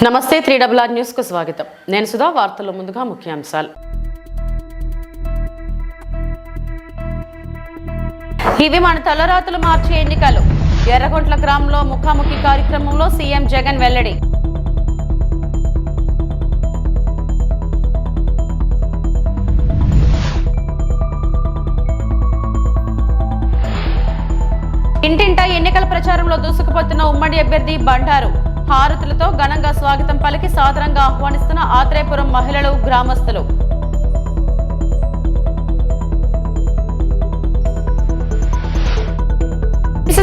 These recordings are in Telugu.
నమస్తే 3RR న్యూస్ కు స్వాగతం. నేను సుధా. వార్తల్లో ముందుగా ముఖ్యాంశాలు. ఇవి మన తలరాతులు మార్చే ఎన్నికలు. ఎర్రగొంట్ల గ్రామంలో ముఖాముఖి కార్యక్రమంలో సీఎం జగన్ వెల్లడి. ఇంటింటా ఎన్నికల ప్రచారంలో దూసుకుపోతున్న ఉమ్మడి అభ్యర్థి బండారు. హారతులతో ఘనంగా స్వాగతం పలికి సాదరంగా ఆహ్వానిస్తున్న ఆత్రేయపురం మహిళలు, గ్రామస్తులు.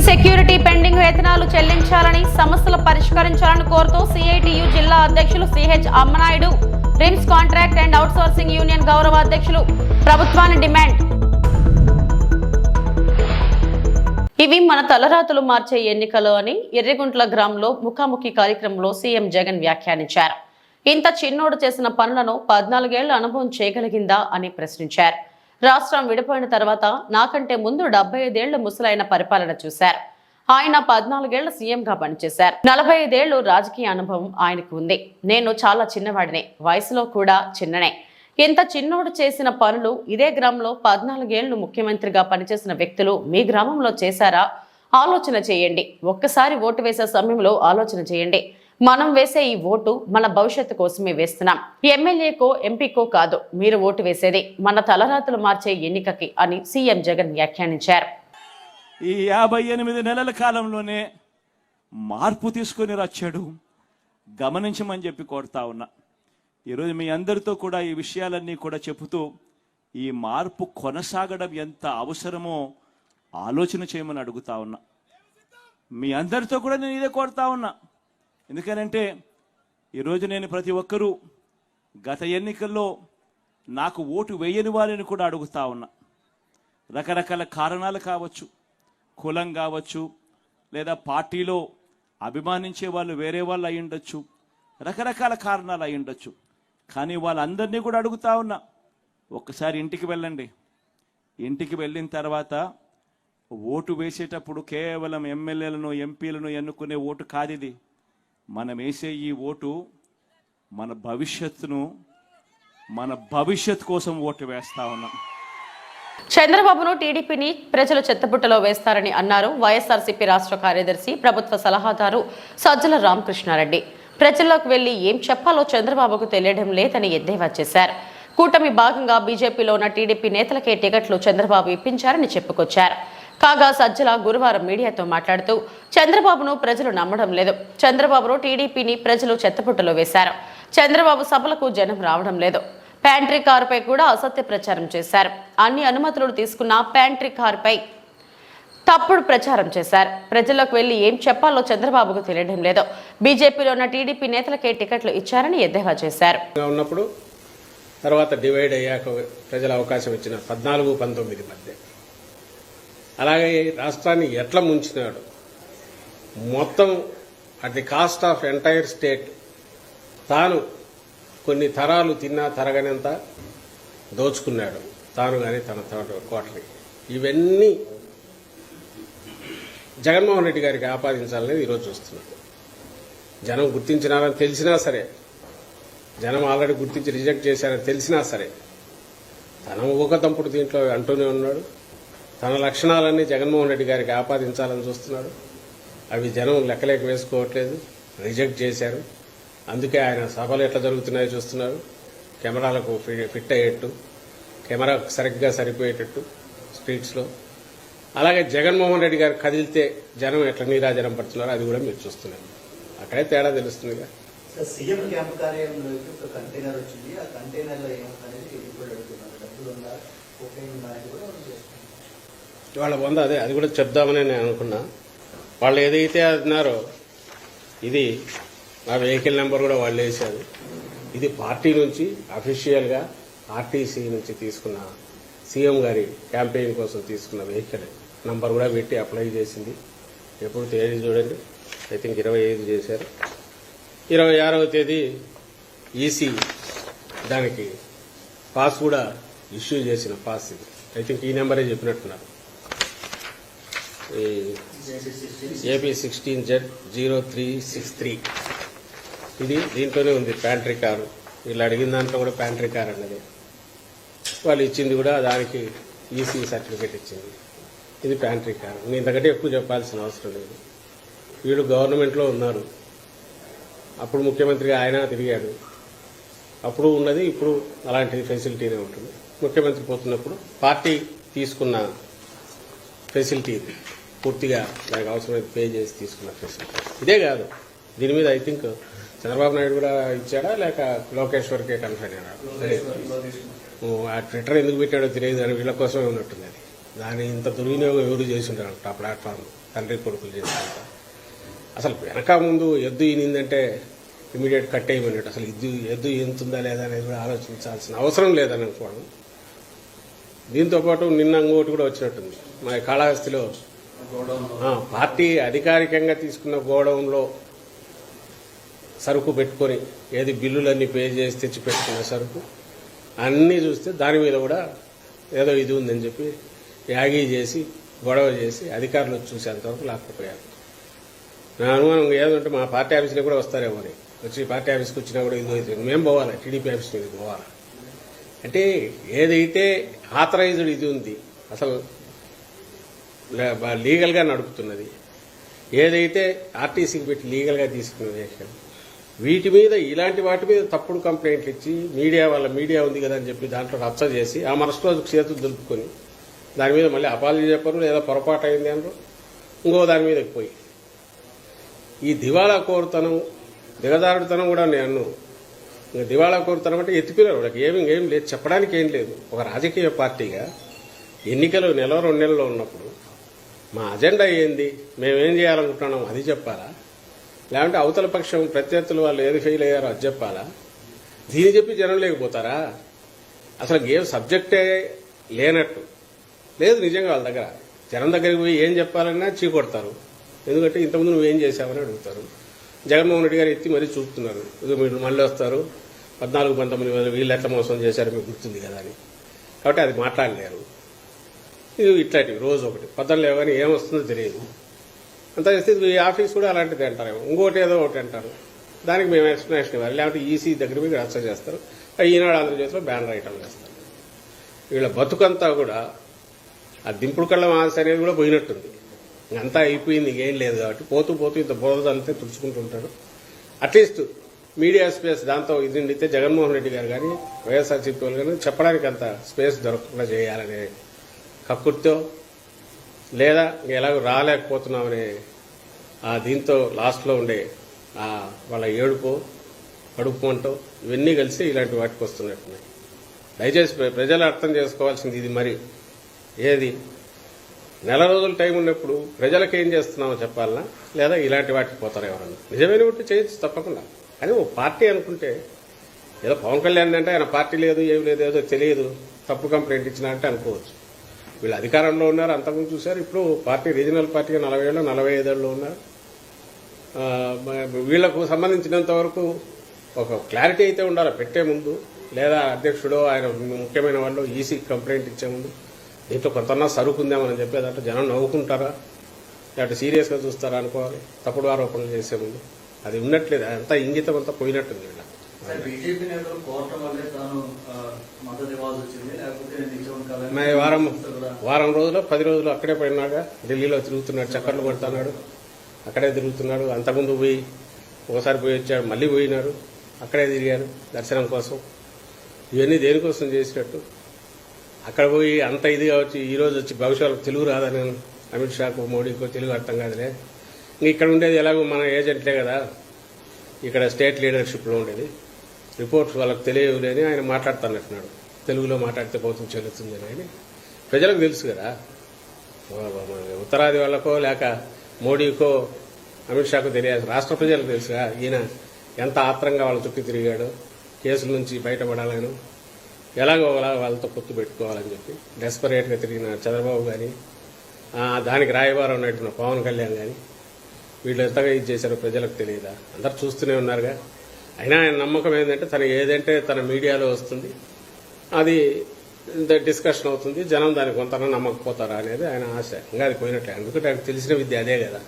సెక్యూరిటీ పెండింగ్ వేతనాలు చెల్లించాలని, సమస్యలు పరిష్కరించాలని కోరుతూ సిఐటియు జిల్లా అధ్యక్షులు CH Ammanaidu, RIMS contract and outsourcing union గౌరవ అధ్యక్షులు ప్రభుత్వాన్ని డిమాండ్. ఇవి మన తలరాతులు మార్చే ఎన్నికలు అని ఎర్రగుంట్ల గ్రామంలో ముఖాముఖి కార్యక్రమంలో సీఎం జగన్ వ్యాఖ్యానించారు. ఇంత చిన్నోడు చేసిన పనులను 14 ఏళ్ల అనుభవం చేయగలిగిందా అని ప్రశ్నించారు. రాష్ట్రం విడిపోయిన తర్వాత నాకంటే ముందు 75 ఏళ్ల ముసలైన పరిపాలన చూశారు. ఆయన 14 ఏళ్ల సీఎంగా పనిచేశారు. 45 ఏళ్లు రాజకీయ అనుభవం ఆయనకు ఉంది. నేను చాలా చిన్నవాడినే, వయసులో కూడా చిన్ననే. ఇంత చిన్నోడు చేసిన పనులు ఇదే గ్రామంలో 14 ఏళ్లు ముఖ్యమంత్రిగా పనిచేసిన వ్యక్తులు మీ గ్రామంలో చేశారా? ఆలోచన చేయండి. ఒక్కసారి ఓటు వేసే సమయంలో ఆలోచన చేయండి. మనం వేసే ఈ ఓటు మన భవిష్యత్తు కోసమే వేస్తున్నాం. ఎమ్మెల్యేకో ఎంపీకో కాదు మీరు ఓటు వేసేది మన తలరాతులు మార్చే ఎన్నికకి అని సీఎం జగన్ వ్యాఖ్యానించారు. ఈ 58 నెలల కాలంలోనే మార్పు తీసుకొని వచ్చాడు, గమనించమని చెప్పి కోరుతా ఉన్నా. ఈరోజు మీ అందరితో కూడా ఈ విషయాలన్నీ కూడా చెబుతూ ఈ మార్పు కొనసాగడం ఎంత అవసరమో ఆలోచన చేయమని అడుగుతా ఉన్నా. మీ అందరితో కూడా నేను ఇదే కోరుతా ఉన్నా. ఎందుకనంటే ఈరోజు నేను ప్రతి ఒక్కరూ గత ఎన్నికల్లో నాకు ఓటు వేయని వారిని కూడా అడుగుతా ఉన్నా. రకరకాల కారణాలు కావచ్చు, కులం కావచ్చు, లేదా పార్టీలో అభిమానించే వాళ్ళు వేరే వాళ్ళు అయి ఉండొచ్చు, రకరకాల కారణాలు అయి ఉండొచ్చు. కానీ వాళ్ళందరినీ కూడా అడుగుతా ఉన్నా, ఒక్కసారి ఇంటికి వెళ్ళండి. ఇంటికి వెళ్ళిన తర్వాత ఓటు వేసేటప్పుడు కేవలం ఎమ్మెల్యేలను, ఎంపీలను ఎన్నుకునే ఓటు కాదు ఇది. మనం వేసే ఈ ఓటు మన భవిష్యత్తు కోసం ఓటు వేస్తా ఉన్నాం. చంద్రబాబును టీడీపీని ప్రజలు చెత్తబుట్టలో వేస్తారని అన్నారు వైఎస్ఆర్సీపీ రాష్ట్ర కార్యదర్శి, ప్రభుత్వ సలహాదారు సజ్జల రామకృష్ణారెడ్డి. ప్రజల్లోకి వెళ్లి ఏం చెప్పాలో చంద్రబాబుకు తెలియడం లేదని ఎద్దేవా చేశారు. కూటమి భాగంగా బీజేపీలో ఉన్న టీడీపీ నేతలకే టికెట్లు చంద్రబాబు ఇప్పించారని చెప్పుకొచ్చారు. కాగా సజ్జల గురువారం మీడియాతో మాట్లాడుతూ చంద్రబాబును ప్రజలు నమ్మడం లేదు, చంద్రబాబును టీడీపీని ప్రజలు చెత్తపుట్టలో వేశారు, చంద్రబాబు సభలకు జనం రావడం లేదు, ప్యాంట్రీ కారుపై కూడా అసత్య ప్రచారం చేశారు, అన్ని అనుమతులు తీసుకున్న ప్యాంట్రీ కారుపై తప్పుడు ప్రచారం చేశారు, ప్రజల్లోకి వెళ్లి ఏం చెప్పాలో చంద్రబాబుకు తెలియడం లేదు, బీజేపీలో ఉన్న టీడీపీ నేతలకే టికెట్లు ఇచ్చారని ఎద్దేవా చేశారు. ఉన్నప్పుడు తర్వాత డివైడ్ అయ్యాక ప్రజల అవకాశం ఇచ్చిన 14-19 మధ్య అలాగే రాష్ట్రాన్ని ఎట్లా ముంచినాడు, మొత్తం at the cost of entire state తాను కొన్ని తరాలు తిన్నా తరగనంత దోచుకున్నాడు, తాను కానీ తన కోటని. ఇవన్నీ జగన్మోహన్ రెడ్డి గారికి ఆపాదించాలనేది ఈరోజు చూస్తున్నాడు. జనం గుర్తించినారని తెలిసినా సరే, జనం ఆల్రెడీ గుర్తించి రిజెక్ట్ చేశారని తెలిసినా సరే, తన ఊకతంపుడు దీంట్లో అంటూనే ఉన్నాడు. తన లక్షణాలన్నీ జగన్మోహన్ రెడ్డి గారికి ఆపాదించాలని చూస్తున్నాడు. అవి జనం లెక్కలేక వేసుకోవట్లేదు, రిజెక్ట్ చేశారు. అందుకే ఆయన సభలు ఎట్లా జరుగుతున్నాయో చూస్తున్నారు. కెమెరాలకు ఫిట్ అయ్యేట్టు, కెమెరా సరిగ్గా సరిపోయేటట్టు స్ట్రీట్స్లో. అలాగే జగన్మోహన్ రెడ్డి గారు కదిలితే జనం ఎట్లా నీరాజనం పడుతున్నారో అది కూడా మీరు చూస్తున్నారు. అక్కడే తేడా తెలుస్తుందిగా. సీఎం క్యాంప్ కార్యాలయంలోకి ఒక కంటైనర్ వచ్చింది. ఆ కంటైనర్లో ఏమవుతుంది డబ్బులు ఉందా, వాళ్ళ వంద అది కూడా చెప్దామని నేను అనుకున్నా. వాళ్ళు ఏదైతే అన్నారో ఇది నా వెహికల్ నెంబర్ కూడా వాళ్ళు వేశారు. ఇది పార్టీ నుంచి అఫీషియల్గా ఆర్టీసీ నుంచి తీసుకున్న సీఎం గారి క్యాంపెయిన్ కోసం తీసుకున్న వెహికల్ నంబర్ కూడా పెట్టి అప్లై చేసింది. ఎప్పుడు తేదీ చూడండి, ఐ థింక్ 25 చేశారు. 26వ తేదీ ఈసీ దానికి పాస్ కూడా ఇష్యూ చేసిన పాస్ ఇది. ఐ థింక్ ఈ నెంబరే చెప్పినట్టున్నారు. AP 16Z0363 ఇది దీంట్లోనే ఉంది ప్యాంట్రీ కారు. వీళ్ళు అడిగిన దాంట్లో కూడా ప్యాంట్రీ కార్ అన్నది. వాళ్ళు ఇచ్చింది కూడా దానికి ఈసీ సర్టిఫికేట్ ఇచ్చింది. ఇది ప్యాంట్రీ కారు. నేను ఇంతకంటే ఎక్కువ చెప్పాల్సిన అవసరం లేదు. వీళ్ళు గవర్నమెంట్లో ఉన్నారు. అప్పుడు ముఖ్యమంత్రిగా ఆయన తిరిగాడు. అప్పుడు ఉన్నది ఇప్పుడు అలాంటి ఫెసిలిటీనే ఉంటుంది. ముఖ్యమంత్రి పోతున్నప్పుడు పార్టీ తీసుకున్న ఫెసిలిటీ ఇది. పూర్తిగా దానికి అవసరమైతే పే చేసి తీసుకున్న ఫెసిలిటీ ఇదే కాదు. దీని మీద ఐ థింక్ చంద్రబాబు నాయుడు కూడా ఇచ్చాడా లేక లోకేశ్వర్కే కన్ఫైన్ ఆ ట్విట్టర్ ఎందుకు పెట్టాడో తెలియదు అని వీళ్ళ కోసమే ఉన్నట్టుంది. అది దాని ఇంత దుర్వినియోగం ఎవరు చేసి ఉంటారు ఆ ప్లాట్ఫామ్ తండ్రి కొడుకులు చేసినంత. అసలు వెనక ముందు ఎద్దు ఈనిందంటే ఇమీడియట్ కట్ అయ్యమన్నట్టు. అసలు ఎద్దు ఎంతుందా లేదా అనేది కూడా ఆలోచించాల్సిన అవసరం లేదని అనుకోవడం. దీంతోపాటు నిన్న ఇంకోటి కూడా వచ్చినట్టుంది. మా కాళహస్తిలో పార్టీ అధికారికంగా తీసుకున్న గోడౌన్లో సరుకు పెట్టుకొని ఏది బిల్లులన్నీ పే చేసి తెచ్చి పెట్టుకున్న సరుకు అన్నీ చూస్తే దాని మీద కూడా ఏదో ఇది ఉందని చెప్పి యాగీ చేసి గొడవ చేసి అధికారులు వచ్చి చూసేంతవరకు లాక్కపోయారు. నా అనుమానం ఏదంటే మా పార్టీ ఆఫీసులో కూడా వస్తారేమో అని. వచ్చి పార్టీ ఆఫీస్కి వచ్చినా కూడా ఇది అవుతుంది. మేము పోవాలి, టీడీపీ ఆఫీస్ మీద పోవాలి. అంటే ఏదైతే ఆథరైజ్డ్ ఇది ఉంది అసలు లీగల్గా నడుపుతున్నది, ఏదైతే ఆర్టీసీకి పెట్టి లీగల్గా తీసుకున్న వ్యాఖ్యలు, వీటి మీద ఇలాంటి వాటి మీద తప్పుడు కంప్లైంట్లు ఇచ్చి మీడియా ఉంది కదా అని చెప్పి దాంట్లో రచ్చ చేసి ఆ మరుసటి రోజు చేతులు దులుపుకొని దాని మీద మళ్ళీ అపాలజీ చెప్పరు, లేదా పొరపాటు అయింది అనరు, ఇంకో దాని మీద పోయి ఈ దివాళా కోరుతనం దిగజారుడుతనం కూడా నేను దివాళా కోరుతనం అంటే ఎత్తిపోయారు. వాళ్ళకి ఏం లేదు, చెప్పడానికి ఏం లేదు. ఒక రాజకీయ పార్టీగా ఎన్నికలు నెల 2 నెలల్లో ఉన్నప్పుడు మా అజెండా ఏంది, మేమేం చేయాలనుకుంటున్నాం అది చెప్పాలా, లేదంటే అవతల పక్షం ప్రత్యర్థులు వాళ్ళు ఏది ఫెయిల్ అయ్యారో అది చెప్పాలా? దీన్ని చెప్పి జనం లేకపోతారా? అసలు ఏం సబ్జెక్టే లేనట్టు లేదు నిజంగా. వాళ్ళ దగ్గర జనం దగ్గరికి పోయి ఏం చెప్పాలన్నా చీకొడతారు. ఎందుకంటే ఇంతకుముందు నువ్వేం చేశావని అడుగుతారు. జగన్మోహన్ రెడ్డి గారు ఎత్తి మరీ చూపుతున్నారు. మీరు మళ్ళీ వస్తారు 14-19 వీళ్ళు ఎట్లా మోసం చేశారు మీకు గుర్తుంది కదా అని. కాబట్టి అది మాట్లాడలేరు. ఇది ఇట్లాంటివి రోజు ఒకటి పొద్దున లేవని ఏమొస్తుందో తెలియదు. అంత చేస్తే ఈ ఆఫీస్ కూడా అలాంటిది అంటారేమో, ఇంకోటి ఏదో ఒకటి అంటారు. దానికి మేము ఎక్స్ప్లెనేషన్ ఇవ్వాలి. లేకపోతే ఈసీ దగ్గర మీద రచ్చ చేస్తారు. ఈనాడు ఆంధ్రజ్యోతిలో బ్యానర్ ఐటమ్ చేస్తారు. వీళ్ళ బతుకంతా కూడా ఆ దింపుడు కళ్ళ ఆశ అనేది కూడా పోయినట్టుంది. అంతా అయిపోయింది, ఏం లేదు. కాబట్టి పోతూ ఇంత బోధంతే తుడుచుకుంటుంటాడు. అట్లీస్ట్ మీడియా స్పేస్ దాంతో ఇది నిండితే జగన్మోహన్ రెడ్డి గారు కానీ వైఎస్ఆర్సీపీ వాళ్ళు కానీ చెప్పడానికి అంత స్పేస్ దొరకకుండా చేయాలనే కక్కుర్తో, లేదా ఎలాగో రాలేకపోతున్నామనే దీంతో లాస్ట్లో ఉండే వాళ్ళ ఏడుపో కడుపు అంటో ఇవన్నీ కలిసి ఇలాంటి వాటికి వస్తున్నట్టున్నాయి. దయచేసి ప్రజలు అర్థం చేసుకోవాల్సింది ఇది. మరి ఏది నెల రోజులు టైం ఉన్నప్పుడు ప్రజలకు ఏం చేస్తున్నామో చెప్పాలనా, లేదా ఇలాంటి వాటికి పోతారు ఎవరన్నా? నిజమైన ఉంటే చేయొచ్చు తప్పకుండా. కానీ ఓ పార్టీ అనుకుంటే ఏదో పవన్ కళ్యాణ్ అంటే ఆయన పార్టీ లేదు ఏం లేదు ఏదో తెలియదు తప్పు కంప్లైంట్ ఇచ్చినా అంటే అనుకోవచ్చు. వీళ్ళు అధికారంలో ఉన్నారు, అంతకుముందు చూశారు. ఇప్పుడు పార్టీ రీజనల్ పార్టీగా 40 ఏళ్ళు 45 ఏళ్ళు ఉన్నారు. వీళ్లకు సంబంధించినంత వరకు ఒక క్లారిటీ అయితే ఉండాలి పెట్టే ముందు, లేదా అధ్యక్షుడో ఆయన ముఖ్యమైన వాళ్ళు ఈసీ కంప్లైంట్ ఇచ్చే ముందు దీంట్లో కొంతన్నా సరుకుందామని చెప్పేదంటే జనం నవ్వుకుంటారా, లేకపోతే సీరియస్గా చూస్తారా అనుకోవాలి. తప్పుడు ఆరోపణలు చేసే ముందు అది ఉన్నట్లేదు. అంతా ఇంగితం అంతా పోయినట్టుంది. వీళ్ళ బీజేపీ నేతలు కోరటం వల్లే తాను మద్దతు ఇవ్వాల్సి వచ్చింది, లేకపోతే వారం రోజులు 10 రోజులు అక్కడే పోయినాగా ఢిల్లీలో తిరుగుతున్నాడు, చక్కర్లు కొడుతున్నాడు, అక్కడే తిరుగుతున్నాడు. అంతకుముందు పోయి ఒకసారి పోయి వచ్చాడు, మళ్ళీ పోయినాడు, అక్కడే తిరిగారు దర్శనం కోసం. ఇవన్నీ దేనికోసం చేసినట్టు? అక్కడ పోయి అంత ఇది కావచ్చు, ఈ రోజు వచ్చి భవిష్యత్తు తెలుగు రాదని అమిత్ షాకు మోడీకో తెలుగు అర్థం కాదులే. ఇక్కడ ఉండేది ఎలాగో మన ఏజెంట్లే కదా, ఇక్కడ స్టేట్ లీడర్షిప్లో ఉండేది, రిపోర్ట్స్ వాళ్ళకి తెలియదు అని ఆయన మాట్లాడుతున్నట్టున్నాడు. తెలుగులో మాట్లాడితే పోతుంది చెల్లుతుంది అని ప్రజలకు తెలుసు కదా. ఉత్తరాది వాళ్ళకో లేక మోడీకో అమిత్ షాకు తెలియదు, రాష్ట్ర ప్రజలకు తెలుసుగా ఈయన ఎంత ఆత్రంగా వాళ్ళ చుట్టూ తిరిగాడు, కేసుల నుంచి బయటపడాలని, ఎలాగో వాళ్ళతో పొత్తు పెట్టుకోవాలని చెప్పి డెస్పరేట్గా తిరిగిన చంద్రబాబు కానీ, దానికి రాయబారం ఉన్నట్టున్న పవన్ కళ్యాణ్ కానీ వీళ్ళు ఎంతగా ఇది చేశారో ప్రజలకు తెలియదా? అందరు చూస్తూనే ఉన్నారుగా. అయినా ఆయన నమ్మకం ఏంటంటే తను ఏదంటే తన మీడియాలో వస్తుంది, అది డిస్కషన్ అవుతుంది, జనం దానికి కొంత నమ్మకపోతారా అనేది ఆయన ఆశ. ఇంకా అది పోయినట్లే. ఎందుకంటే ఆయనకు తెలిసిన విద్య అదే కదా.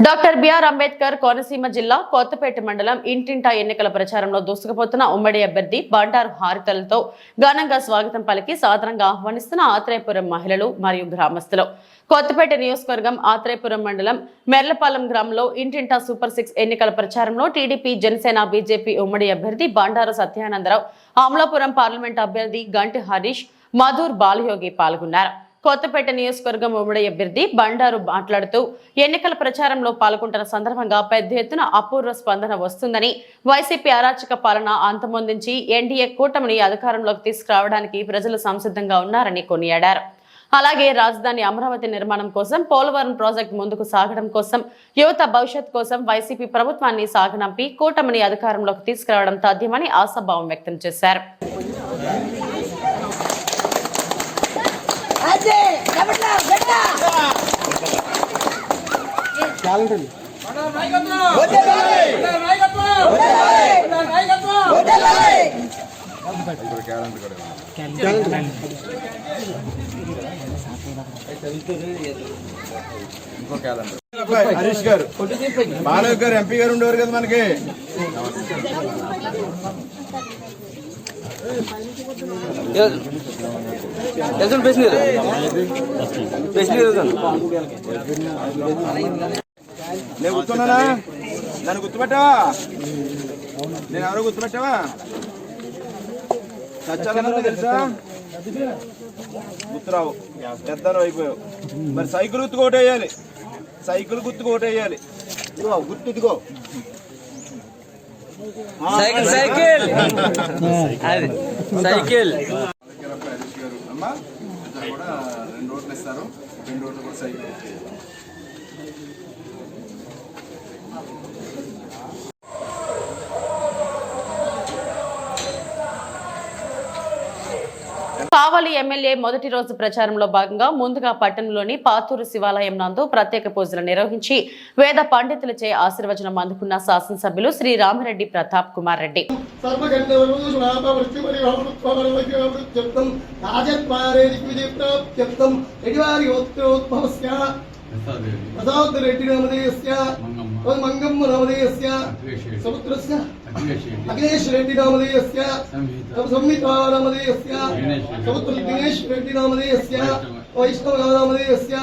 డాక్టర్ బిఆర్ అంబేద్కర్ కోనసీమ జిల్లా కొత్తపేట మండలం ఇంటింటా ఎన్నికల ప్రచారంలో దూసుకుపోతున్న ఉమ్మడి అభ్యర్థి బండారు హారతలతో ఘనంగా స్వాగతం పలికి సాదరంగా ఆహ్వానిస్తున్న ఆత్రేయపురం మహిళలు మరియు గ్రామస్తులు. కొత్తపేట నియోజకవర్గం ఆత్రేయపురం మండలం మెర్లపాలెం గ్రామంలో ఇంటింటా సూపర్ 6 ఎన్నికల ప్రచారంలో టీడీపీ, జనసేన, బీజేపీ ఉమ్మడి అభ్యర్థి బండారు సత్యానందరావు, అమలాపురం పార్లమెంట్ అభ్యర్థి గంటి హరీష్, మధుర్ బాలయోగి పాల్గొన్నారు. కొత్తపేట నియోజకవర్గం ఉమ్మడి అభ్యర్థి బండారు మాట్లాడుతూ ఎన్నికల ప్రచారంలో పాల్గొంటున్న సందర్భంగా పెద్ద ఎత్తున అపూర్వ స్పందన వస్తుందని, వైసీపీ అరాచక పాలన అంతమొందించి ఎన్డీఏ కూటమిని అధికారంలోకి తీసుకురావడానికి ప్రజలు సంసిద్ధంగా ఉన్నారని కొనియాడారు. అలాగే రాజధాని అమరావతి నిర్మాణం కోసం, పోలవరం ప్రాజెక్టు ముందుకు సాగడం కోసం, యువత భవిష్యత్ కోసం వైసీపీ ప్రభుత్వాన్ని సాగనంపి కూటమిని అధికారంలోకి తీసుకురావడం తథ్యమని ఆశాభావం వ్యక్తం చేశారు. హరీష్ గారు, బాలయ్య గారు ఎంపీ గారు ఉండేవారు కదా మనకి. నేను గుర్తున్నానా? నన్ను గుర్తుపెట్టావా? నేను ఎవరో గుర్తుపెట్టావా? సత్యానంద తెలుసా? గుర్తురావు, పెద్దలు అయిపోయావు. మరి సైకిల్ గుర్తుకు ఓటేయాలి, సైకిల్ గుర్తుకు ఓటేయాలి. ఇదిగో గుర్తు, ఇదిగో సైకిల్ సైకిల్ సైకిల్. అమ్మా కూడా 2 ఓట్లు ఇస్తారు, 2 ఓట్లు కూడా సైకిల్. కావలి ఎమ్మెల్యే మొదటి రోజు ప్రచారంలో భాగంగా ముందుగా పట్టణంలోని పాతూరు శివాలయం నందు ప్రత్యేక పూజలు నిర్వహించి వేద పండితులచే ఆశీర్వచనం అందుకున్న శాసనసభ్యులు శ్రీ రామిరెడ్డి ప్రతాప్ కుమార్ రెడ్డి. మంగమ్మ నామధేయస్య సముద్రస్య అఖిలేష్ రెడ్డి నామధేయస్య సంహితా నామధేయస్య సముద్ర దినేష్ రెడ్డి నామధేయస్య వైష్ణవ నామధేయస్య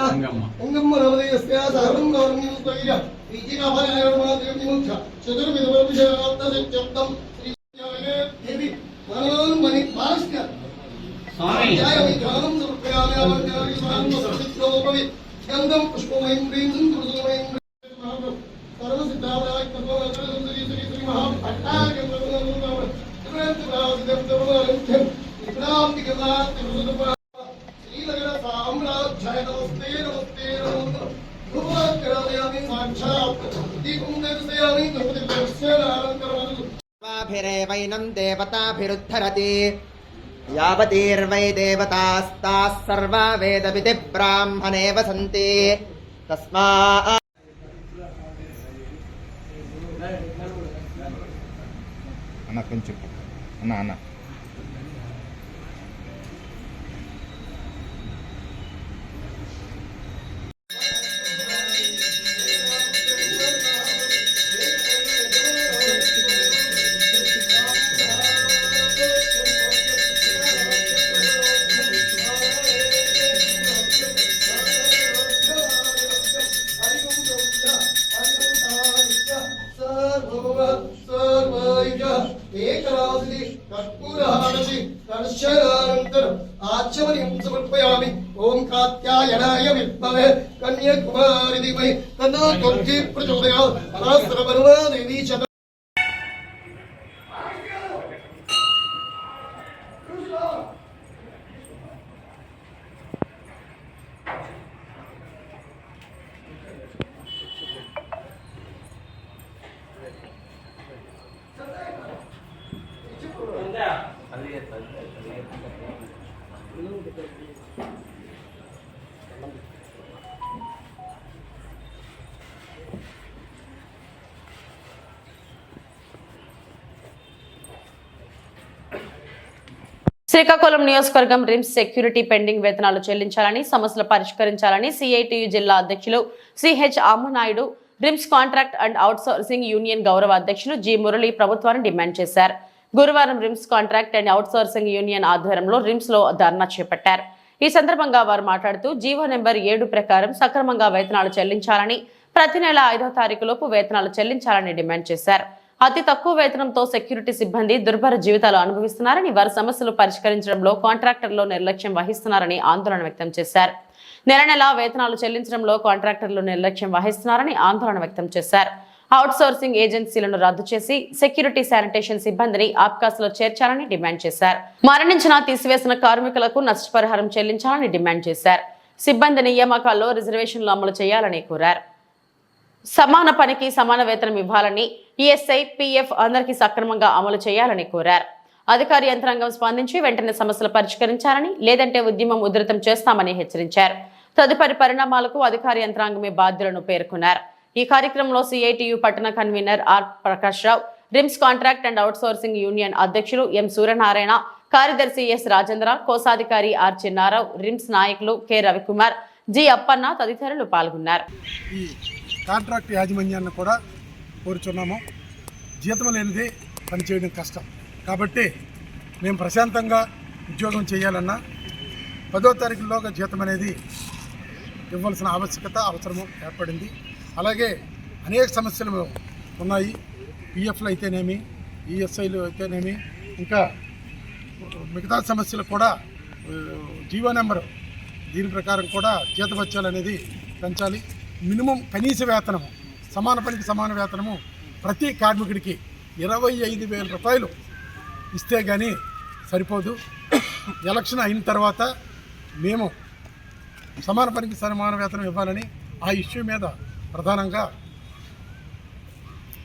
మంగమ్మ నామధేయస్య సర్వం గౌరవం స్థైర్య విజయనాభాయనమాదేవిముఖ్య చతుర్విధవర్షార్థం శ్రీ దేవి మనోన్మని భాస్య స్వామి జయ విధానం సమర్పయామి అవజ్ఞాని స్వామి సర్విత్రోపవి గంధం పుష్పమయం ప్రీం సంతుర్జమయం వైనం దేవతాభిరుద్ధరతి యావతీర్వై దేవతాస్తాః సర్వా వేదవిధి బ్రాహ్మణే వసంతి తస్మా అన్న కొంచెం అన్న అన్న సమర్పయామి. ఓం కాత్యాయనాయ విద్మహే కన్యాకుమారి ధీమహి తన్నో దుర్గి ప్రచోదయాత్. పరాశరపరమాదేవి చ శ్రీకాకుళం నియోజకవర్గం రిమ్స్ సెక్యూరిటీ పెండింగ్ వేతనాలు చెల్లించాలని, సమస్యలు పరిష్కరించాలని సిఐటియు జిల్లా అధ్యక్షులు CH Ammanaidu RIMS contract and outsourcing union గౌరవ అధ్యక్షులు జి మురళి ప్రభుత్వాన్ని డిమాండ్ చేశారు. గురువారం RIMS contract and outsourcing union ఆధ్వర్యంలో రిమ్స్ లో ధర్నా చేపట్టారు. ఈ సందర్భంగా వారు మాట్లాడుతూ జీవో నెంబర్ 7 ప్రకారం సక్రమంగా వేతనాలు చెల్లించాలని, ప్రతి నెల 5వ తారీఖులోపు వేతనాలు చెల్లించాలని డిమాండ్ చేశారు. అతి తక్కువ వేతనంతో సెక్యూరిటీ సిబ్బంది దుర్భర జీవితాలు అనుభవిస్తున్నారని, వారి సమస్యలు పరిష్కరించడంలో కాంట్రాక్టర్లు నిర్లక్ష్యం వహిస్తున్నారని ఆందోళన వ్యక్తం చేశారు. నెల వేతనాలు చెల్లించడంలో కాంట్రాక్టర్లు నిర్లక్ష్యం వహిస్తున్నారని ఆందోళన వ్యక్తం చేశారు. అవుట్సోర్సింగ్ ఏజెన్సీలను రద్దు చేసి సెక్యూరిటీ శానిటేషన్ సిబ్బందిని ఆబ్కాస్లో చేర్చాలని డిమాండ్ చేశారు. మరణించిన, తీసివేసిన కార్మికులకు నష్టపరిహారం చెల్లించాలని డిమాండ్ చేశారు. సిబ్బంది నియామకాల్లో రిజర్వేషన్లు అమలు చేయాలని కోరారు. సమాన పనికి సమాన వేతనం ఇవ్వాలని, ఈఎస్ఐ, పీఎఫ్ అందరికీ సక్రమంగా అమలు చేయాలని కోరారు. అధికార యంత్రాంగం స్పందించి వెంటనే సమస్యలు పరిష్కరించాలని, లేదంటే ఉద్యమం ఉధృతం చేస్తామని హెచ్చరించారు. తదుపరి పరిణామాలకు అధికార యంత్రాంగమే బాధ్యులను పేర్కొన్నారు. ఈ కార్యక్రమంలో సిఐటియు పట్టణ convenor R Prakash Rao, RIMS contract and outsourcing union అధ్యక్షులు ఎం సూర్యనారాయణ, కార్యదర్శి ఎస్ రాజేంద్ర, కోశాధికారి ఆర్ చిన్నారావు, రిమ్స్ నాయకులు కె రవికుమార్, జి అప్పన్న తదితరులు పాల్గొన్నారు. ఈ కాంట్రాక్ట్ యాజమాన్యాన్ని కూడా కోరుచున్నాము. జీతం లేనిదే పనిచేయడం కష్టం కాబట్టి మేము ప్రశాంతంగా ఉద్యోగం చేయాలన్నా 10వ తారీఖులోగా జీతం అనేది ఇవ్వాల్సిన అవసరము ఏర్పడింది. అలాగే అనేక సమస్యలు ఉన్నాయి. పిఎఫ్లు అయితేనేమి, ఈఎస్ఐలు అయితేనేమి, ఇంకా మిగతా సమస్యలు కూడా జీవో నెంబరు దీని ప్రకారం కూడా జీతభత్యాలు అనేది పెంచాలి. మినిమం కనీస వేతనము, సమాన పనికి సమాన వేతనము ప్రతి కార్మికుడికి 25,000 రూపాయలు ఇస్తే కానీ సరిపోదు. ఎలక్షన్ అయిన తర్వాత మేము సమాన పనికి సమాన వేతనం ఇవ్వాలని ఆ ఇష్యూ మీద ప్రధానంగా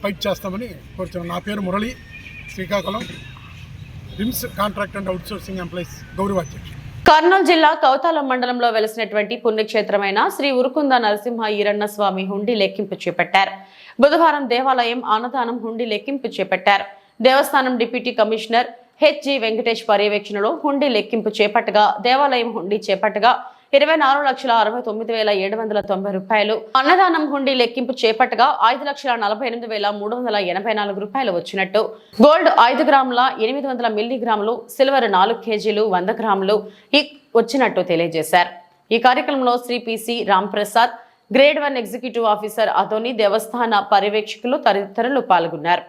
ఫైట్ చేస్తామని కోరుతున్నాను. నా పేరు Murali, Srikakulam, RIMS contract and outsourcing employees గౌరవ అధ్యక్షుడు. కర్నూలు జిల్లా కౌతాలం మండలంలో వెలిసినటువంటి పుణ్యక్షేత్రమైన శ్రీ ఉరుకుంద నరసింహ ఈరన్న స్వామి హుండీ లెక్కింపు చేపట్టారు. బుధవారం దేవాలయం అన్నదానం హుండీ లెక్కింపు చేపట్టారు. దేవస్థానం డిప్యూటీ కమిషనర్ హెచ్జి వెంకటేష్ పర్యవేక్షణలో హుండీ లెక్కింపు చేపట్టగా, దేవాలయం హుండీ చేపట్టగా 24,69,790 రూపాయలు, అన్నదానం హుండీ లెక్కింపు చేపట్టగా 5,48,384 రూపాయలు వచ్చినట్టు, గోల్డ్ 5 గ్రాముల 800 మిల్లీగ్రాములు, సిల్వర్ 4 కేజీలు 100 గ్రాములు వచ్చినట్టు తెలియజేశారు. ఈ కార్యక్రమంలో Shri PC Ramprasad, grade 1 executive officer అతోని, దేవస్థాన పర్యవేక్షకులు తదితరులు పాల్గొన్నారు.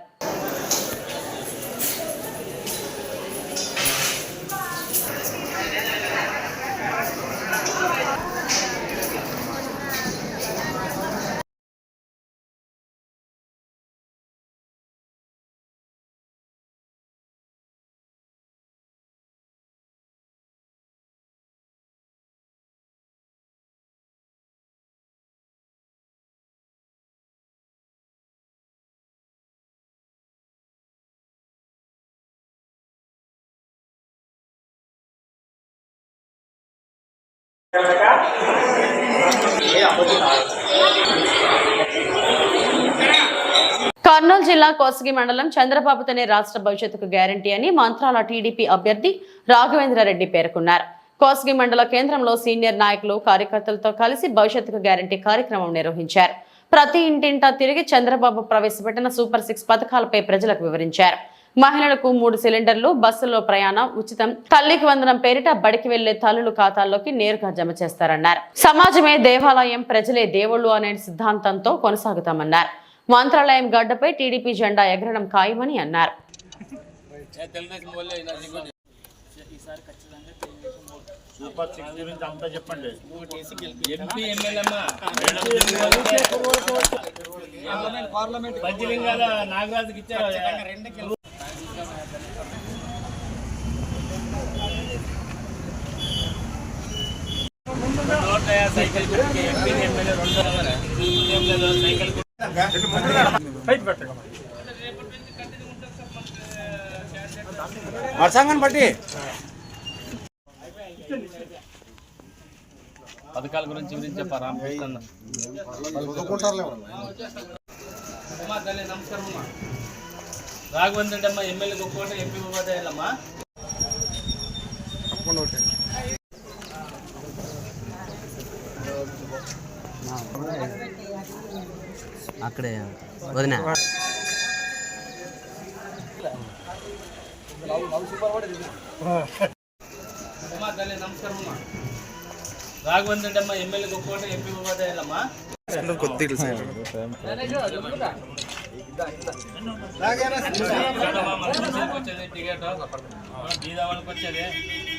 కర్నూలు జిల్లా కోస్గి మండలం చంద్రబాబుతోనే రాష్ట్ర భవిష్యత్తుకు గ్యారంటీ అని మంత్రాల టీడీపీ అభ్యర్థి రాఘవేంద్రారెడ్డి పేర్కొన్నారు. కోస్గి మండల కేంద్రంలో సీనియర్ నాయకులు, కార్యకర్తలతో కలిసి భవిష్యత్తుకు గ్యారంటీ కార్యక్రమం నిర్వహించారు. ప్రతి ఇంటింటా తిరిగి చంద్రబాబు ప్రవేశపెట్టిన సూపర్ 6 పథకాలపై ప్రజలకు వివరించారు. మహిళలకు 3 సిలిండర్లు, బస్సుల్లో ప్రయాణం ఉచితం, తల్లికి వందనం పేరిట బడికి వెళ్లే తల్లుల ఖాతాల్లోకి నేరుగా జమ చేస్తారన్నారు. సమాజమే దేవాలయం, ప్రజలే దేవుళ్లు అనే సిద్ధాంతంతో కొనసాగుతామన్నారు. మంత్రాలయం గడ్డపై టీడీపీ జెండా ఎగరడం ఖాయమని అన్నారు. వర్షాంగం బట్టి పథకాల గురించి చెప్పారా? నమస్కారం అమ్మా. రాఘవేంద్ర అమ్మ ఎమ్మెల్యే గొప్ప ఎంపీ ఉపాధ్యాయులమ్మా. అక్కడే వదిన అమ్మా తల్లి నమస్కారం అమ్మా. రాఘవేంద్ర అమ్మ ఎమ్మెల్యే గొప్ప ఎంపీ ఉపాధ్యాయులమ్మా. వచ్చేది టికెట్ బీదవాళ్ళకి వచ్చేది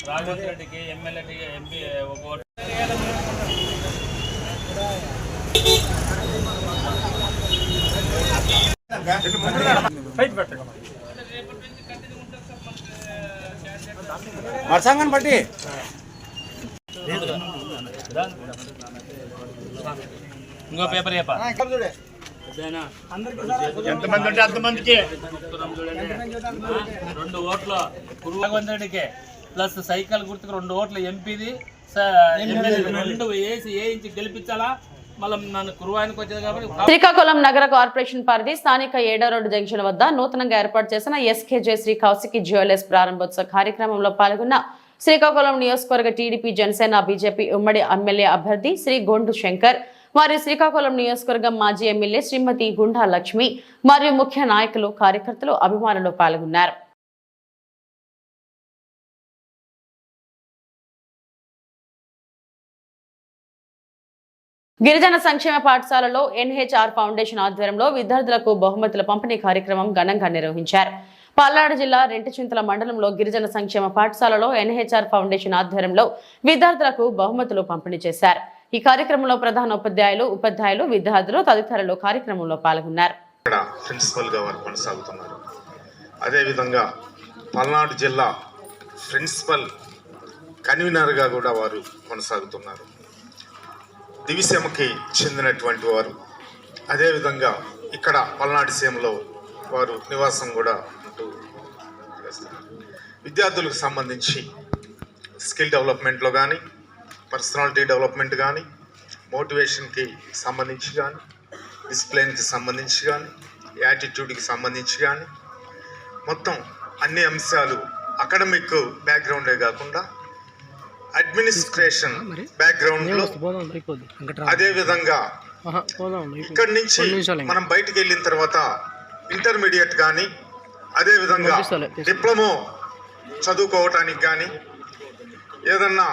రాఘవేంద్ర రెడ్డికి ఎమ్మెల్యే ఎంపీ ఒక ఓటు. వర్షాంగం బట్టి ఇంకో పేపర్ చెప్పా ఎంతమంది ఉంటే అంతమందికి 2 ఓట్లు రాఘవేంద్రరెడ్డికి ప్లస్ సైకిల్ గుర్తుకు 2 ఓట్లు ఎంపీది ఎమ్మెల్యే 2 వేయించి గెలిపించాలా. మళ్ళీ నన్ను కురువానికి వచ్చేది కాబట్టి శ్రీకాకుళం నగర కార్పొరేషన్ పరిధి స్థానిక 7వ రోడ్డు జంక్షన్ వద్ద నూతనంగా ఏర్పాటు చేసిన ఎస్కేజే శ్రీ కౌశికి జ్యువెలర్స్ ప్రారంభోత్సవ కార్యక్రమంలో పాల్గొన్న శ్రీకాకుళం నియోజకవర్గ టీడీపీ జనసేన బీజేపీ ఉమ్మడి ఎమ్మెల్యే అభ్యర్థి శ్రీ గొండు శంకర్ మరియు శ్రీకాకుళం నియోజకవర్గం మాజీ ఎమ్మెల్యే శ్రీమతి గుండా లక్ష్మి మరియు ముఖ్య నాయకులు కార్యకర్తలు అభిమానులు పాల్గొన్నారు. గిరిజన సంక్షేమ పాఠశాలలో ఎన్హెచ్ఆర్ ఫౌండేషన్ ఆధ్వర్యంలో విద్యార్థులకు బహుమతుల పంపిణీ కార్యక్రమం ఘనంగా నిర్వహించారు. పల్నాడు జిల్లా రెంటచింతల మండలంలో గిరిజన సంక్షేమ పాఠశాలలో ఎన్హెచ్ఆర్ ఫౌండేషన్ ఆధ్వర్యంలో విద్యార్థులకు బహుమతులు పంపిణీ చేశారు. ఈ కార్యక్రమంలో ప్రధాన ఉపాధ్యాయులు విద్యార్థులు తదితరులు కార్యక్రమంలో పాల్గొన్నారు. ప్రిన్సిపల్ గా వారు కొనసాగుతున్నారు. అదేవిధంగా పల్నాడు జిల్లా ప్రిన్సిపల్ కన్వీనర్ గా కూడా వారు కొనసాగుతున్నారు. దివిసీమకి చెందినటువంటి వారు. అదేవిధంగా ఇక్కడ పల్నాడు సీమలో వారు నివాసం కూడా ఉంటూ చేస్తున్నారు. విద్యార్థులకు సంబంధించి స్కిల్ డెవలప్మెంట్లో కానీ, పర్సనాలిటీ డెవలప్మెంట్ కానీ, మోటివేషన్కి సంబంధించి కానీ, డిసిప్లిన్కి సంబంధించి కానీ, యాటిట్యూడ్కి సంబంధించి కానీ, మొత్తం అన్ని అంశాలు అకాడమిక్ బ్యాక్గ్రౌండే కాకుండా అడ్మినిస్ట్రేషన్ బ్యాక్గ్రౌండ్లో, అదేవిధంగా ఇక్కడి నుంచి మనం బయటికి వెళ్ళిన తర్వాత ఇంటర్మీడియట్ కానీ, అదేవిధంగా డిప్లొమో చదువుకోవటానికి కానీ, ఏదన్నా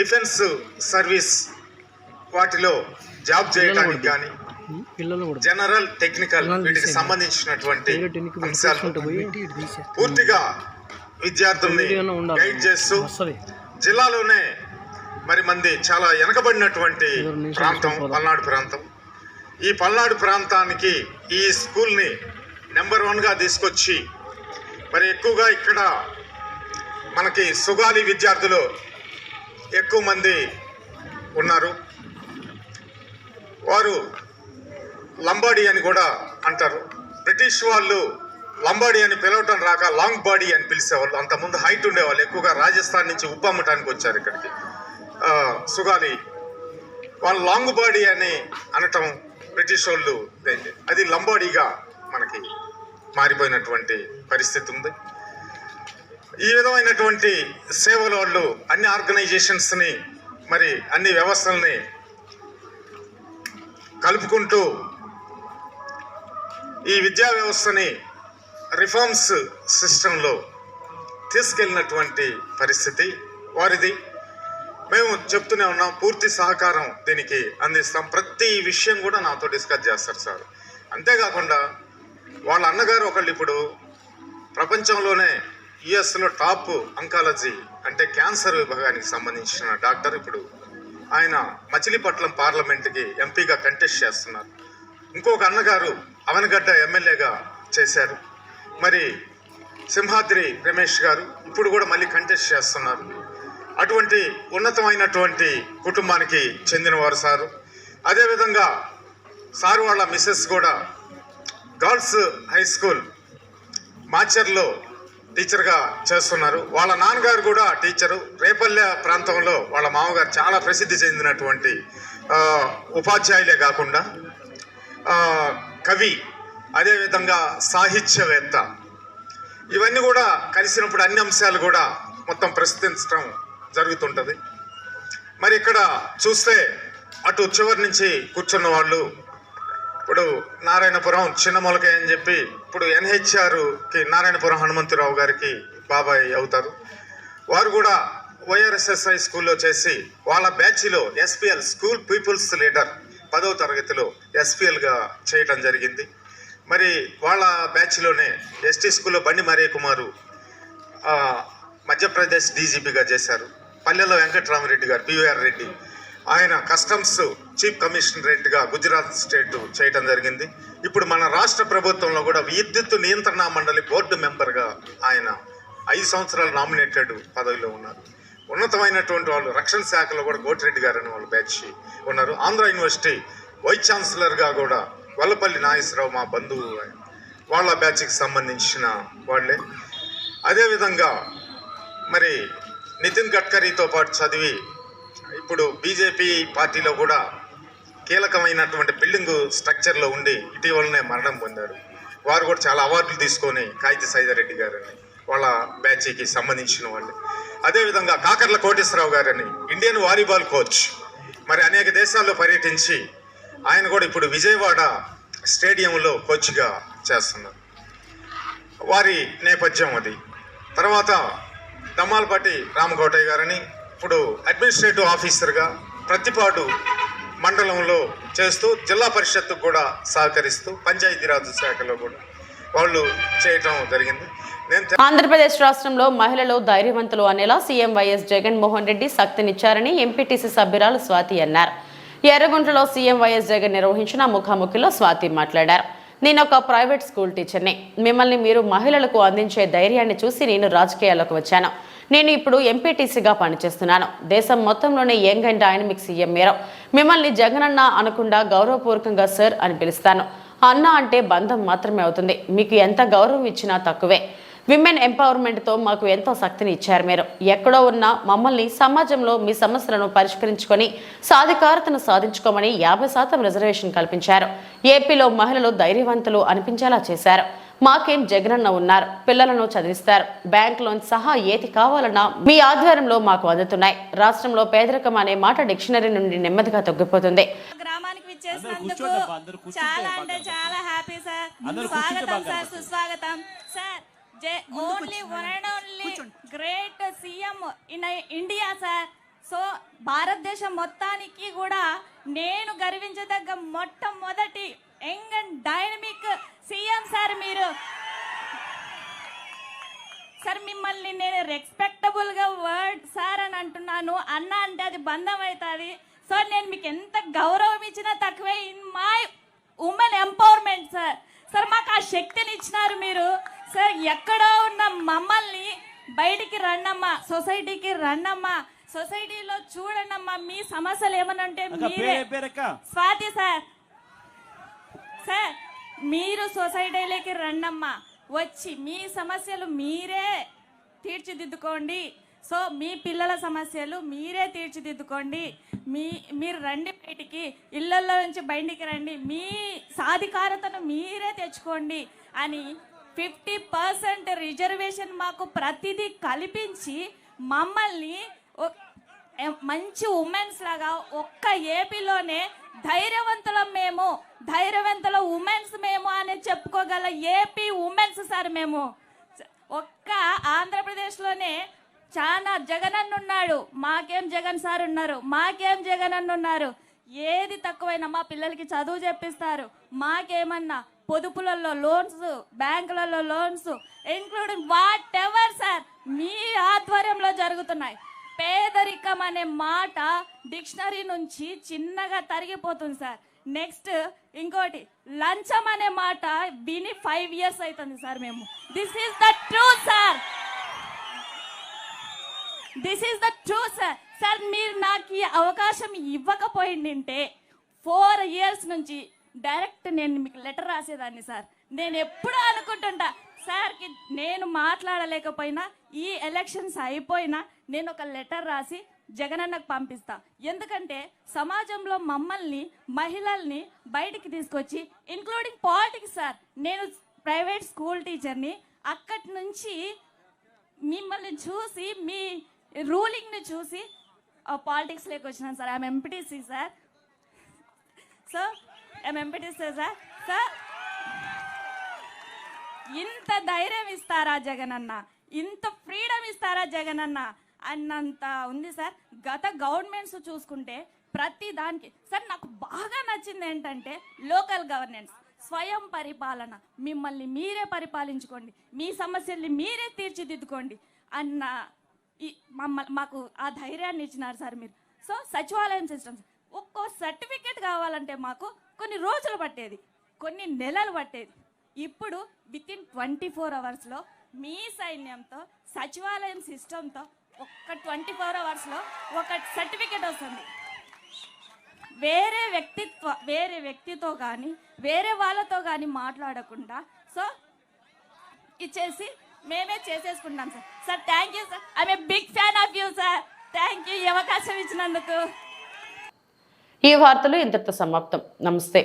డిఫెన్స్ సర్వీస్ వాటిలో జాబ్ చేయడానికి కానీ, జనరల్ టెక్నికల్ వీటికి సంబంధించినటువంటి అంశాలు పూర్తిగా విద్యార్థుల్ని గైడ్ చేస్తూ, జిల్లాలోనే మరి మంది చాలా వెనకబడినటువంటి ప్రాంతం పల్నాడు ప్రాంతం. ఈ పల్నాడు ప్రాంతానికి ఈ స్కూల్ని నెంబర్ 1గా తీసుకొచ్చి మరి ఎక్కువగా ఇక్కడ మనకి సుగాలి విద్యార్థులు ఎక్కువ మంది ఉన్నారు. వారు లంబాడీ అని కూడా అంటారు. బ్రిటిష్ వాళ్ళు లంబాడీ అని పిలవటం రాక లాంగ్ బాడీ అని పిలిచేవాళ్ళు. అంతకుముందు హైట్ ఉండేవాళ్ళు. ఎక్కువగా రాజస్థాన్ నుంచి ఉప్పమ్మటానికి వచ్చారు ఇక్కడికి సుగాలి. వాళ్ళు లాంగ్ బాడీ అని అనటం బ్రిటిష్ వాళ్ళు అది లంబాడీగా మనకి మారిపోయినటువంటి పరిస్థితి ఉంది. ఈ విధమైనటువంటి సేవల వాళ్ళు అన్ని ఆర్గనైజేషన్స్ని మరి అన్ని వ్యవస్థల్ని కలుపుకుంటూ ఈ విద్యా వ్యవస్థని రిఫార్మ్స్ సిస్టంలో తీసుకెళ్ళినటువంటి పరిస్థితి వారిది. మేము చెప్తూనే ఉన్నాం, పూర్తి సహకారం దీనికి అందిస్తాం. ప్రతి విషయం కూడా నాతో డిస్కస్ చేస్తారు సార్. అంతేకాకుండా వాళ్ళ అన్నగారు ఒకళ్ళు ఇప్పుడు ప్రపంచంలోనే యుఎస్లో టాప్ అంకాలజీ అంటే క్యాన్సర్ విభాగానికి సంబంధించిన డాక్టర్. ఇప్పుడు ఆయన మచిలీపట్నం పార్లమెంట్కి ఎంపీగా కంటెస్ట్ చేస్తున్నారు. ఇంకొక అన్నగారు అవనగడ్డ ఎమ్మెల్యేగా చేశారు. మరి సింహాద్రి రమేష్ గారు ఇప్పుడు కూడా మళ్ళీ కంటెస్ట్ చేస్తున్నారు. అటువంటి ఉన్నతమైనటువంటి కుటుంబానికి చెందినవారు సారు. అదేవిధంగా సారు వాళ్ళ మిస్సెస్ కూడా గర్ల్స్ హై స్కూల్ మాచర్లో టీచర్గా చేస్తున్నారు. వాళ్ళ నాన్నగారు కూడా టీచరు. రేపల్లె ప్రాంతంలో వాళ్ళ మామగారు చాలా ప్రసిద్ధి చెందినటువంటి ఉపాధ్యాయులే కాకుండా కవి, అదేవిధంగా సాహిత్యవేత్త. ఇవన్నీ కూడా కలిసినప్పుడు అన్ని అంశాలు కూడా మొత్తం ప్రశ్నించడం జరుగుతుంటుంది. మరి ఇక్కడ చూస్తే అటు చివరి నుంచి కూర్చున్న వాళ్ళు ఇప్పుడు నారాయణపురం చిన్న మొలకే అని చెప్పి ఇప్పుడు NHRకి నారాయణపురం హనుమంతరావు గారికి బాబాయ్ అవుతారు. వారు కూడా YRSSI స్కూల్లో చేసి వాళ్ళ బ్యాచ్లో SPL స్కూల్ పీపుల్స్ లీడర్ 10వ తరగతిలో SPLగా చేయటం జరిగింది. మరి వాళ్ళ బ్యాచ్లోనే ST స్కూల్లో బండి మరే కుమారు మధ్యప్రదేశ్ DGPగా చేశారు. పల్లెలో వెంకటరామరెడ్డి గారు PVR రెడ్డి ఆయన కస్టమ్స్ చీఫ్ కమిషనరేట్గా గుజరాత్ స్టేట్ చేయటం జరిగింది. ఇప్పుడు మన రాష్ట్ర ప్రభుత్వంలో కూడా విద్యుత్ నియంత్రణ మండలి బోర్డు మెంబర్గా ఆయన 5 సంవత్సరాలు నామినేటెడ్ పదవిలో ఉన్నారు. ఉన్నతమైనటువంటి వాళ్ళు రక్షణ శాఖలో కూడా కోటిరెడ్డి గారు అని వాళ్ళ బ్యాచ్ ఉన్నారు. ఆంధ్ర యూనివర్సిటీ వైస్ ఛాన్సలర్గా కూడా వల్లపల్లి నాగేశ్వరరావు మా బంధువు, వాళ్ళ బ్యాచ్కి సంబంధించిన వాళ్ళే. అదేవిధంగా మరి నితిన్ గడ్కరీతో పాటు చదివి ఇప్పుడు బీజేపీ పార్టీలో కూడా కీలకమైనటువంటి బిల్డింగ్ స్ట్రక్చర్లో ఉండి ఇటీవలనే మరణం పొందారు. వారు కూడా చాలా అవార్డులు తీసుకొని కాగిత సైదారెడ్డి గారని వాళ్ళ బ్యాచ్కి సంబంధించిన వాళ్ళు. అదేవిధంగా కాకర్ల కోటేశ్వరరావు గారని ఇండియన్ వాలీబాల్ కోచ్, మరి అనేక దేశాల్లో పర్యటించి ఆయన కూడా ఇప్పుడు విజయవాడ స్టేడియంలో కోచ్గా చేస్తున్నారు. వారి నేపథ్యం అది. తర్వాత దమ్మాలపాటి రామకోటయ్య గారని ఇప్పుడు అడ్మినిస్ట్రేటివ్ ఆఫీసర్గా ప్రతిపాడు మండలంలో చేస్తూ జిల్లా పరిషత్తుకు కూడా సహకరిస్తూ పంచాయతీరాజ్ శాఖలో కూడా వాళ్ళు చేయటం జరిగింది. ఆంధ్రప్రదేశ్ రాష్ట్రంలో మహిళలు ధైర్యవంతులు అనేలా సీఎం వైఎస్ జగన్మోహన్ రెడ్డి శక్తినిచ్చారని ఎంపీటీసీ సభ్యురాలు స్వాతి అన్నారు. ఎర్రగుంటలో సీఎం వైఎస్ జగన్ నిర్వహించిన ముఖాముఖిలో స్వాతి మాట్లాడారు. నేను ఒక ప్రైవేట్ స్కూల్ టీచర్ని. మిమ్మల్ని మీరు మహిళలకు అందించే ధైర్యాన్ని చూసి నేను రాజకీయాల్లోకి వచ్చాను. నేను ఇప్పుడు ఎంపీటీసీగా పనిచేస్తున్నాను. దేశం మొత్తంలోనే యంగ్ అండ్ డైనమిక్ సీఎం మీరు. మిమ్మల్ని జగనన్న అనకుండా గౌరవపూర్వకంగా సార్ అని పిలుస్తాను. అన్న అంటే బంధం మాత్రమే అవుతుంది. మీకు ఎంత గౌరవం ఇచ్చినా తక్కువే. విమెన్ ఎంపవర్మెంట్తో మాకు ఎంతో శక్తిని ఇచ్చారు మీరు. ఎక్కడో ఉన్న మమ్మల్ని సమాజంలో మీ సమస్యలను పరిష్కరించుకొని సాధికారతను సాధించుకోమని 50% రిజర్వేషన్ కల్పించారు. ఏపీలో మహిళలు ధైర్యవంతులు అనిపించేలా చేశారు. మాకేం జగనన్న ఉన్నారు. పిల్లలను చదివిస్తారు. బ్యాంక్ లోన్ సహా ఏది కావాలన్నా మీ ఆధ్వర్యంలో మాకు అందుతున్నాయి. రాష్ట్రంలో పేదరికం అనే మాట డిక్షనరీ నుండి నెమ్మదిగా తగ్గిపోతుంది. గ్రామానికి విచ్చేసినందుకు చాలా అంటే చాలా హ్యాపీ సార్. స్వాగతం సార్, సుస్వాగతం sir. Only one and only great CM in India sir. So భారతదేశం మొత్తానికి కూడా నేను గర్వించదగ్గ మొట్టమొదటి young and dynamic CM sir మీరు. సార్ మిమ్మల్ని నేను రెస్పెక్టబుల్ గా వర్డ్ సార్ అని అంటున్నాను. అన్న అంటే అది బంధం అవుతుంది. సో నేను మీకు ఎంత గౌరవం ఇచ్చినా తక్కువే in my women empowerment sir. Sir మాకు ఆ శక్తిని ఇచ్చినారు మీరు సార్. ఎక్కడో ఉన్న మమ్మల్ని బయటికి రండమ్మా, సొసైటీకి రండమ్మా, సొసైటీలో చూడండమ్మా. మీ సమస్యలు ఏమనంటే మీరే స్వాతి సార్. సార్ మీరు సొసైటీలోకి రండమ్మా, వచ్చి మీ సమస్యలు మీరే తీర్చిదిద్దుకోండి. సో మీ పిల్లల సమస్యలు మీరే తీర్చిదిద్దుకోండి. మీరు రండి బయటికి, ఇళ్లలో నుంచి బయటికి రండి, మీ సాధికారతను మీరే తెచ్చుకోండి అని 50% రిజర్వేషన్ మాకు ప్రతిదీ కల్పించి మమ్మల్ని మంచి ఉమెన్స్ లాగా ఒక్క ఏపీలోనే ధైర్యవంతుల ఉమెన్స్ మేము అని చెప్పుకోగల ఏపీ ఉమెన్స్ సార్ మేము. ఒక్క ఆంధ్రప్రదేశ్లోనే చాలా జగనన్న ఉన్నాడు. మాకేం జగన్ సార్ ఉన్నారు, మాకేం జగనన్న ఉన్నారు. ఏది తక్కువైనా మా పిల్లలకి చదువు చెప్పిస్తారు. మాకేమన్నా పొదుపులలో లోన్స్, బ్యాంకులలో loans, including whatever sir మీ ఆధ్వర్యంలో జరుగుతున్నాయి. పేదరికం అనే మాట డిక్షనరీ నుంచి చిన్నగా తరిగిపోతుంది సార్. నెక్స్ట్ ఇంకోటి లంచం అనే మాట విని 5 years అవుతుంది సార్ మేము. This is the truth sir. This is the truth sir. Sir మీరు నాకు ఈ అవకాశం ఇవ్వకపోయిందంటే 4 years నుంచి డైరెక్ట్ నేను మీకు లెటర్ రాసేదాన్ని సార్. నేను ఎప్పుడూ అనుకుంటుంటా సార్కి నేను మాట్లాడలేకపోయినా ఈ ఎలక్షన్స్ అయిపోయినా నేను ఒక లెటర్ రాసి జగనన్నకు పంపిస్తా. ఎందుకంటే సమాజంలో మమ్మల్ని మహిళల్ని బయటికి తీసుకొచ్చి ఇంక్లూడింగ్ పాలిటిక్స్ సార్. నేను ప్రైవేట్ స్కూల్ టీచర్ని. అక్కడి నుంచి మిమ్మల్ని చూసి మీ రూలింగ్ని చూసి పాలిటిక్స్లోకి వచ్చినాను sir. I'm MPTC sir. So MPTC sir sir ఇంత ధైర్యం ఇస్తారా జగనన్న, ఇంత ఫ్రీడమ్ ఇస్తారా జగనన్న అన్నంత ఉంది సార్. గత గవర్నమెంట్స్ చూసుకుంటే ప్రతి దానికి సార్ నాకు బాగా నచ్చింది ఏంటంటే లోకల్ గవర్నెన్స్, స్వయం పరిపాలన, మిమ్మల్ని మీరే పరిపాలించుకోండి, మీ సమస్యల్ని మీరే తీర్చిదిద్దుకోండి అన్న మాకు ఆ ధైర్యాన్ని ఇచ్చినారు సార్ మీరు. సో సచివాలయం సిస్టమ్స్ ఒక్కో సర్టిఫికేట్ కావాలంటే మాకు కొన్ని రోజులు పట్టేది, కొన్ని నెలలు పట్టేది. ఇప్పుడు వితిన్ 24 అవర్స్లో మీ సైన్యంతో సచివాలయం సిస్టంతో ఒక్క 24 అవర్స్లో ఒక సర్టిఫికేట్ వస్తుంది. వేరే వ్యక్తితో కానీ వేరే వాళ్ళతో కానీ మాట్లాడకుండా సో ఇచ్చేసి మేమే చేసేసుకుంటాం sir. Sir thank you sir, I'm a big fan of you sir. Thank you, ఈ అవకాశం ఇచ్చినందుకు. ఈ వార్తలు ఇంతటితో సమాప్తం. నమస్తే.